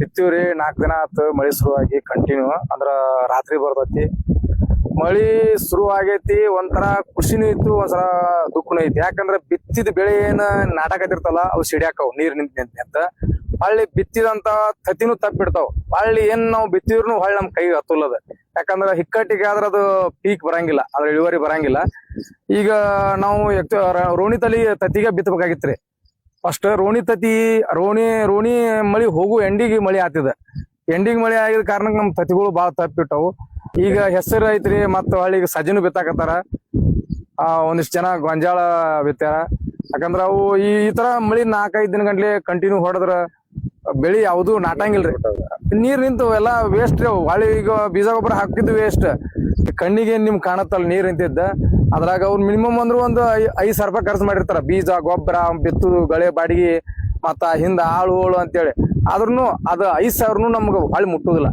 ಬಿತ್ತೀವ್ರಿ 4 ದಿನ ಆತು ಮಳಿ ಶುರುವಾಗಿ ಕಂಟಿನ್ಯೂ ಅಂದ್ರ ರಾತ್ರಿ ಬರ್ತೈತಿ. ಮಳಿ ಶುರು ಆಗೈತಿ, ಒಂಥರ ಖುಷಿನೂ ಇತ್ತು, ಒಂದ್ಸಲ ದುಃಖನೂ ಐತಿ. ಯಾಕಂದ್ರ ಬಿತ್ತಿದ ಬೆಳೆ ಏನ್ ನಾಟಕತಿರ್ತಲ್ಲ ಅವು ಸಿಡಿಯಾಕವ್ ನೀರ್ ನಿಂತ ಹೊಳ್ಳಿ ಬಿತ್ತಿದಂತ ತತಿನೂ ತಪ್ಪಿಡ್ತಾವ. ಹೊಳ್ಳಿ ಏನ್ ನಾವು ಬಿತ್ತಿದ್ರು ಹೊಳ್ಳಿ ನಮ್ ಕೈ ಹತ್ತುಲ್ಲದ. ಯಾಕಂದ್ರ ಹಿಕ್ಕಟ್ಟಿಗೆ ಆದ್ರ ಅದು ಪೀಕ್ ಬರಂಗಿಲ್ಲ, ಅದ್ರ ಇಳುವರಿ ಬರಂಗಿಲ್ಲ. ಈಗ ನಾವು ರೋಣಿ ತತಿಗೆ ಬಿತ್ತಬೇಕಾಗಿತ್ರಿ. ಫಸ್ಟ್ ರೋಣಿ ಮಳಿ ಹೋಗು ಎಂಡಿಗೆ ಮಳಿ ಆತಿದ. ಎಂಡಿಗೆ ಮಳಿ ಆಗಿದ ಕಾರಣಕ್ಕೆ ನಮ್ ತತಿಗಳು ಬಾಳ ತಪ್ಪಿಟ್ಟವು. ಈಗ ಹೆಸರು ಐತ್ರಿ, ಮತ್ತ ಹಳ್ಳಿಗೆ ಸಜ್ಜನು ಬಿತ್ತಾಕತ್ತಾರ. ಒಂದಿಷ್ಟು ಜನ ಗೊಂಜಾಳ ಬಿತ್ತಾರ. ಯಾಕಂದ್ರ ಅವು ಈ ತರ ಮಳಿ 4-5 ದಿನ ಗಂಟ್ಲೆ ಕಂಟಿನ್ಯೂ ಹೊಡೆದ್ರ ಬೆಳಿ ಯಾವ್ದು ನಾಟಂಗಿಲ್ರಿ. ನೀರ್ ನಿಂತು ಎಲ್ಲಾ ವೇಸ್ಟ್ ರೀ. ಹೊಳ್ಳಿ ಈಗ ಬೀಜ ಗೊಬ್ಬರ ಹಾಕಿದ್ದು ವೇಸ್ಟ್. ಕಣ್ಣಿಗೆ ನಿಮ್ ಕಾಣತ್ತಲ್ಲ ನೀರ್ ನಿಂತಿದ್ದ. ಅದ್ರಾಗ ಅವ್ರು ಮಿನಿಮಮ್ ಅಂದ್ರು ಒಂದು 5,000 ರೂಪಾಯಿ ಖರ್ಚು ಮಾಡಿರ್ತಾರ. ಬೀಜ ಗೊಬ್ಬರ ಬಿತ್ತುದು ಗಳೆ ಬಾಡಿಗೆ ಮತ್ತ ಹಿಂದ ಆಳು ಅಂತೇಳಿ. ಆದ್ರೂ ಅದು 5,000 ನಮ್ಗ ಹೊಳ್ಳಿ ಮುಟ್ಟುದಿಲ್ಲ.